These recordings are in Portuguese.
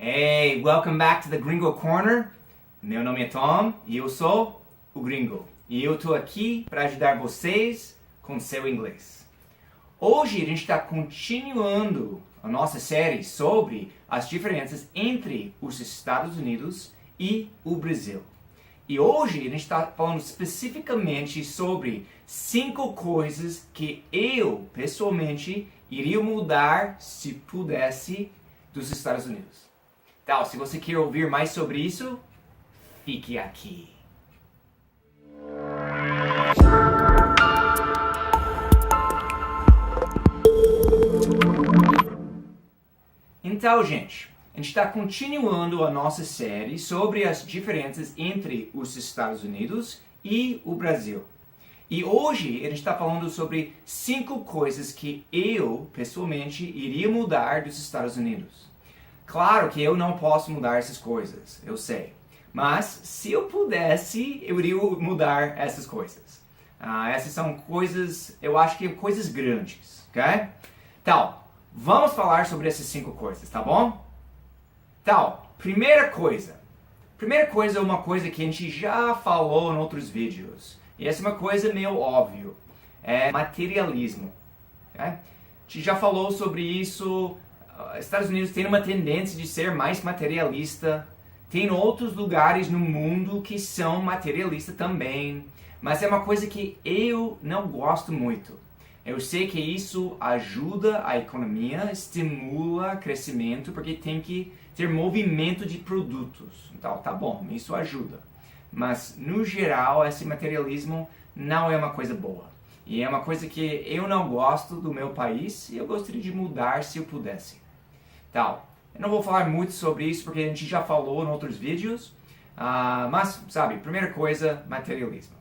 Hey, welcome back to the Gringo Corner. Meu nome é Tom e eu sou o Gringo. E eu tô aqui para ajudar vocês com seu inglês. Hoje a gente está continuando a nossa série sobre as diferenças entre os Estados Unidos e o Brasil. E hoje a gente está falando especificamente sobre 5 coisas que eu, pessoalmente, iria mudar se pudesse dos Estados Unidos. Então, se você quer ouvir mais sobre isso, fique aqui. Então, gente, a gente está continuando a nossa série sobre as diferenças entre os Estados Unidos e o Brasil. E hoje a gente está falando sobre 5 coisas que eu, pessoalmente, iria mudar dos Estados Unidos. Claro que eu não posso mudar essas coisas, eu sei. Mas, se eu pudesse, eu iria mudar essas coisas. Essas são coisas, eu acho que coisas grandes, ok? Então, vamos falar sobre essas 5 coisas, tá bom? Então, primeira coisa é uma coisa que a gente já falou em outros vídeos. E essa é uma coisa meio óbvia. É materialismo. Okay? A gente já falou sobre isso. Estados Unidos tem uma tendência de ser mais materialista. Tem outros lugares no mundo que são materialistas também. Mas é uma coisa que eu não gosto muito. Eu sei que isso ajuda a economia, estimula crescimento, porque tem que ter movimento de produtos. Então, tá bom, isso ajuda. Mas, no geral, esse materialismo não é uma coisa boa. E é uma coisa que eu não gosto do meu país e eu gostaria de mudar se eu pudesse. Então, eu não vou falar muito sobre isso porque a gente já falou em outros vídeos. Mas, sabe, primeira coisa, materialismo.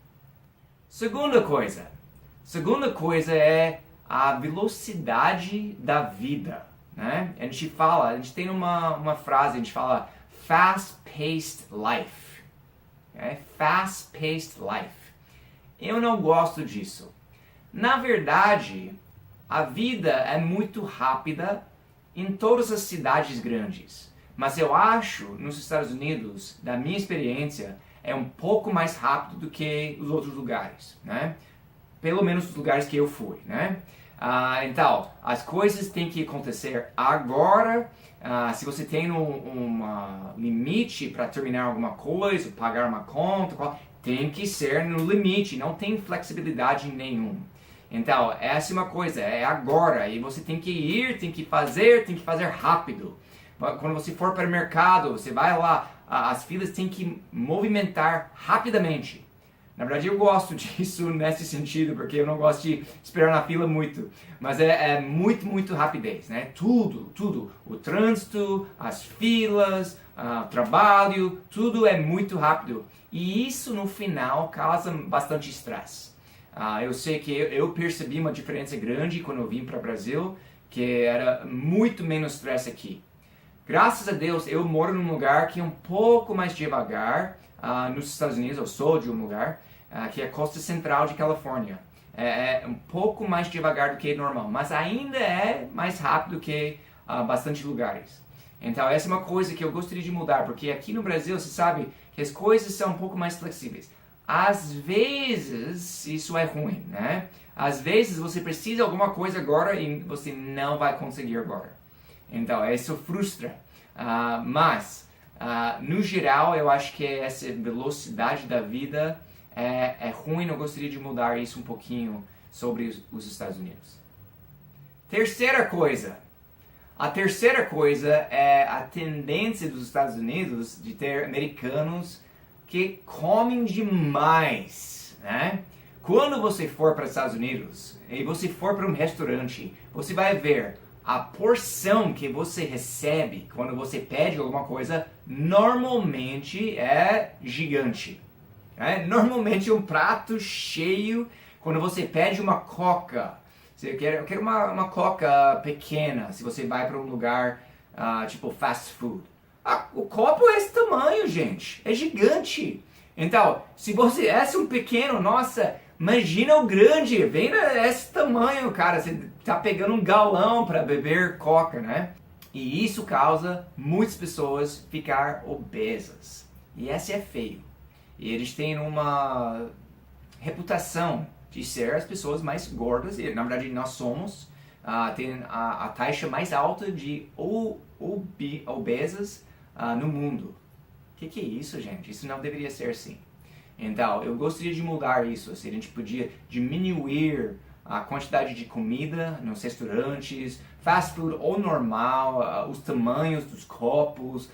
Segunda coisa é a velocidade da vida, né? A gente tem uma frase, a gente fala fast-paced life. Okay? Fast-paced life. Eu não gosto disso. Na verdade, a vida é muito rápida em todas as cidades grandes. Mas eu acho, nos Estados Unidos, da minha experiência, é um pouco mais rápido do que os outros lugares, né? Pelo menos os lugares que eu fui, né? Então, as coisas têm que acontecer agora. Se você tem um limite para terminar alguma coisa, pagar uma conta, tem que ser no limite, não tem flexibilidade nenhuma. Então, essa é uma coisa, é agora, e você tem que ir, tem que fazer rápido. Quando você for para o mercado, você vai lá, as filas têm que movimentar rapidamente. Na verdade, eu gosto disso nesse sentido, porque eu não gosto de esperar na fila muito. Mas é muito rapidez, né? Tudo. O trânsito, as filas, o trabalho, tudo é muito rápido. E isso, no final, causa bastante estresse. Eu sei que eu percebi uma diferença grande quando eu vim para o Brasil, que era muito menos estresse aqui. Graças a Deus, eu moro num lugar que é um pouco mais devagar. Nos Estados Unidos, eu sou de um lugar que é a costa central de Califórnia. É um pouco mais devagar do que normal, mas ainda é mais rápido que bastante lugares. Então essa é uma coisa que eu gostaria de mudar, porque aqui no Brasil você sabe que as coisas são um pouco mais flexíveis. Às vezes isso é ruim, né? Às vezes você precisa de alguma coisa agora e você não vai conseguir agora. Então isso frustra. Mas no geral eu acho que essa velocidade da vida é ruim. Eu gostaria de mudar isso um pouquinho sobre os Estados Unidos. Terceira coisa é a tendência dos Estados Unidos de ter americanos que comem demais, né? Quando você for para os Estados Unidos e você for para um restaurante, você vai ver a porção que você recebe quando você pede alguma coisa normalmente é gigante. Normalmente um prato cheio, quando você pede uma coca, eu quero uma coca pequena, se você vai para um lugar tipo fast food. O copo é esse tamanho, gente, é gigante. Então, se você é um pequeno, nossa, imagina o grande, vem esse tamanho, cara, você tá pegando um galão para beber coca, né? E isso causa muitas pessoas ficar obesas. E esse é feio. E eles têm uma reputação de ser as pessoas mais gordas, e na verdade nós somos, tem a taxa mais alta de obesas no mundo. Que é isso, gente? Isso não deveria ser assim. Então, eu gostaria de mudar isso, se a gente podia diminuir a quantidade de comida nos restaurantes, fast food ou normal, os tamanhos dos copos,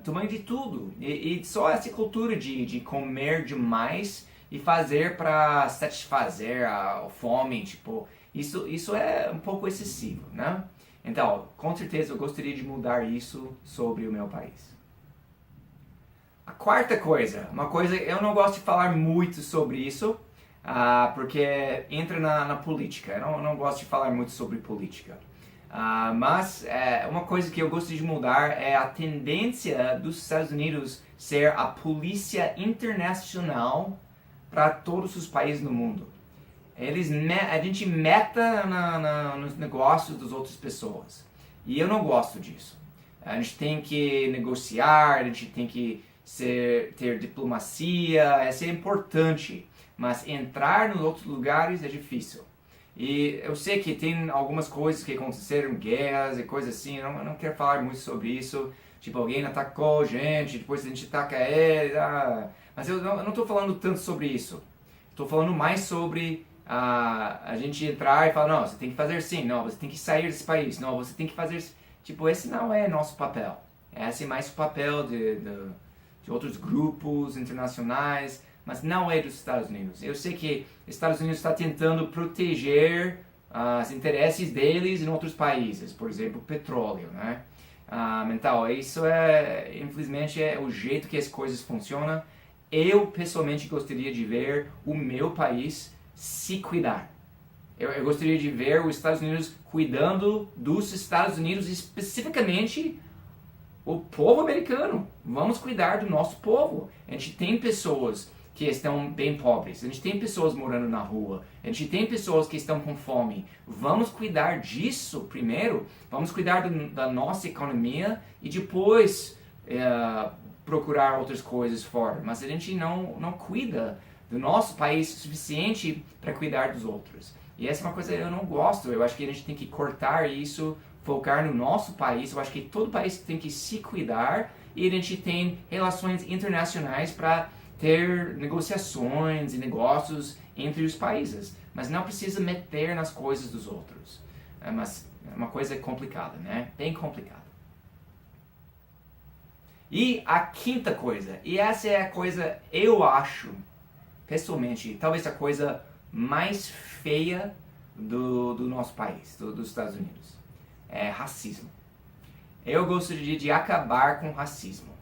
tamanho de tudo. E só essa cultura de comer demais e fazer para satisfazer a fome, tipo, isso é um pouco excessivo, né? Então, com certeza eu gostaria de mudar isso sobre o meu país. A quarta coisa, uma coisa, eu não gosto de falar muito sobre isso, porque entra na política. Eu não gosto de falar muito sobre política. Mas uma coisa que eu gostaria de mudar é a tendência dos Estados Unidos ser a polícia internacional para todos os países no mundo. A gente meta nos negócios das outras pessoas. E eu não gosto disso. A gente tem que negociar, a gente tem que ter diplomacia, é importante. Mas entrar nos outros lugares é difícil. E eu sei que tem algumas coisas que aconteceram, guerras e coisas assim, eu não quero falar muito sobre isso. Tipo, alguém atacou a gente, depois a gente ataca ele. Mas eu não estou falando tanto sobre isso. Estou falando mais sobre a gente entrar e falar, não, você tem que fazer sim, não, você tem que sair desse país, não, você tem que fazer... Tipo, esse não é nosso papel. Esse é mais o papel de outros grupos internacionais, mas não é dos Estados Unidos. Eu sei que os Estados Unidos está tentando proteger os interesses deles em outros países, por exemplo, petróleo, né? Então, isso infelizmente, é o jeito que as coisas funcionam. Eu, pessoalmente, gostaria de ver o meu país se cuidar. Eu gostaria de ver os Estados Unidos cuidando dos Estados Unidos, especificamente o povo americano. Vamos cuidar do nosso povo. A gente tem pessoas que estão bem pobres, a gente tem pessoas morando na rua, a gente tem pessoas que estão com fome. Vamos cuidar disso primeiro, vamos cuidar da nossa economia e depois procurar outras coisas fora. Mas a gente não cuida do nosso país o suficiente para cuidar dos outros. E essa é uma coisa que eu não gosto. Eu acho que a gente tem que cortar isso, focar no nosso país. Eu acho que todo país tem que se cuidar e a gente tem relações internacionais para ter negociações e negócios entre os países. Mas não precisa meter nas coisas dos outros. Mas é uma coisa complicada, né? Bem complicada. E a quinta coisa, e essa é a coisa, eu acho, pessoalmente, talvez a coisa mais feia do nosso país, dos Estados Unidos. É racismo. Eu gostaria de acabar com o racismo.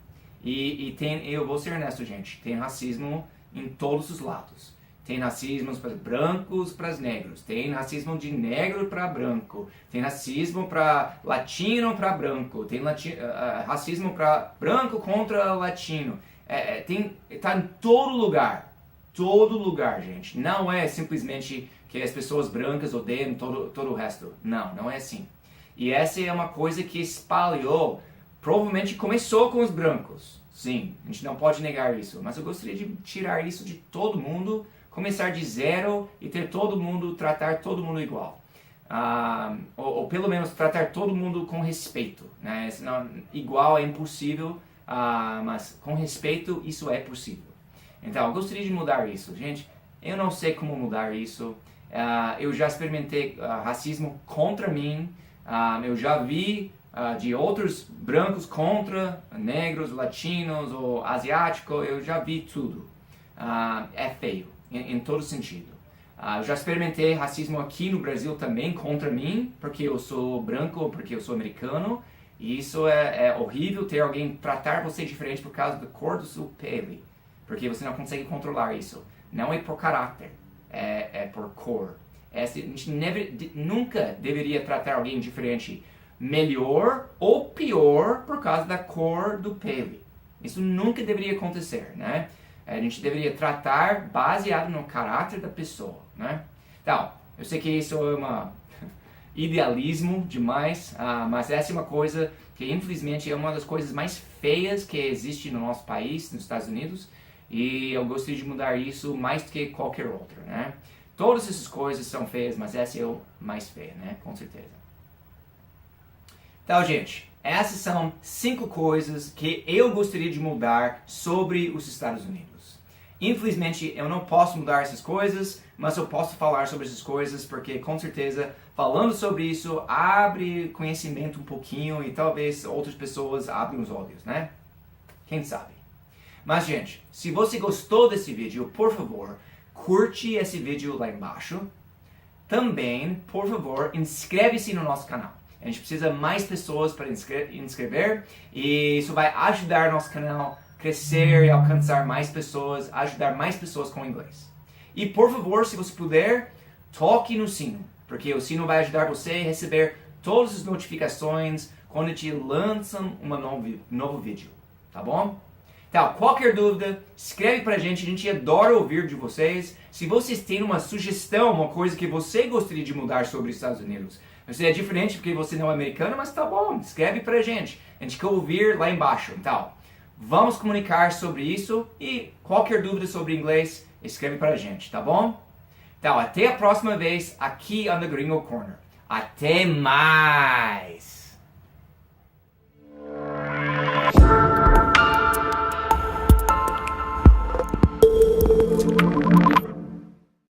Eu vou ser honesto, gente, tem racismo em todos os lados. Tem racismo para brancos, para negros. Tem racismo de negro para branco. Tem racismo para latino para branco. Tem racismo para branco contra latino. Tá em todo lugar. Todo lugar, gente. Não é simplesmente que as pessoas brancas odeiam todo o resto. Não é assim. E essa é uma coisa que espalhou, provavelmente começou com os brancos. Sim, a gente não pode negar isso. Mas eu gostaria de tirar isso de todo mundo, começar de zero e tratar todo mundo igual. Ou pelo menos tratar todo mundo com respeito. Né? Senão, igual é impossível, mas com respeito isso é possível. Então, eu gostaria de mudar isso. Gente, eu não sei como mudar isso. Eu já experimentei racismo contra mim. Eu já vi de outros brancos contra negros, latinos ou asiáticos. Eu já vi tudo. É feio, em todo sentido. Eu já experimentei racismo aqui no Brasil também contra mim, porque eu sou branco, porque eu sou americano. E isso é horrível, ter alguém tratar você diferente por causa da cor do seu pele. Porque você não consegue controlar isso. Não é por caráter, é por cor. A gente nunca deveria tratar alguém diferente melhor ou pior por causa da cor do pele. Isso nunca deveria acontecer, né? A gente deveria tratar baseado no caráter da pessoa, né? Então, eu sei que isso é idealismo demais, mas essa é uma coisa que infelizmente é uma das coisas mais feias que existe no nosso país, nos Estados Unidos, e eu gostaria de mudar isso mais do que qualquer outra, né? Todas essas coisas são feias, mas essa é a mais feia, né? Com certeza. Então, gente, essas são 5 coisas que eu gostaria de mudar sobre os Estados Unidos. Infelizmente, eu não posso mudar essas coisas, mas eu posso falar sobre essas coisas porque, com certeza, falando sobre isso, abre conhecimento um pouquinho e talvez outras pessoas abrem os olhos, né? Quem sabe? Mas, gente, se você gostou desse vídeo, por favor, curte esse vídeo lá embaixo. Também, por favor, inscreve-se no nosso canal. A gente precisa mais pessoas para inscrever e isso vai ajudar nosso canal a crescer e alcançar mais pessoas, ajudar mais pessoas com inglês. E, por favor, se você puder, toque no sino, porque o sino vai ajudar você a receber todas as notificações quando a gente lança um novo vídeo, tá bom? Então, qualquer dúvida, escreve pra gente adora ouvir de vocês. Se vocês têm uma sugestão, uma coisa que você gostaria de mudar sobre os Estados Unidos, você é diferente porque você não é americano, mas tá bom, escreve pra gente. A gente quer ouvir lá embaixo. Então, vamos comunicar sobre isso e qualquer dúvida sobre inglês, escreve pra gente, tá bom? Então, até a próxima vez aqui on The Gringo Corner. Até mais!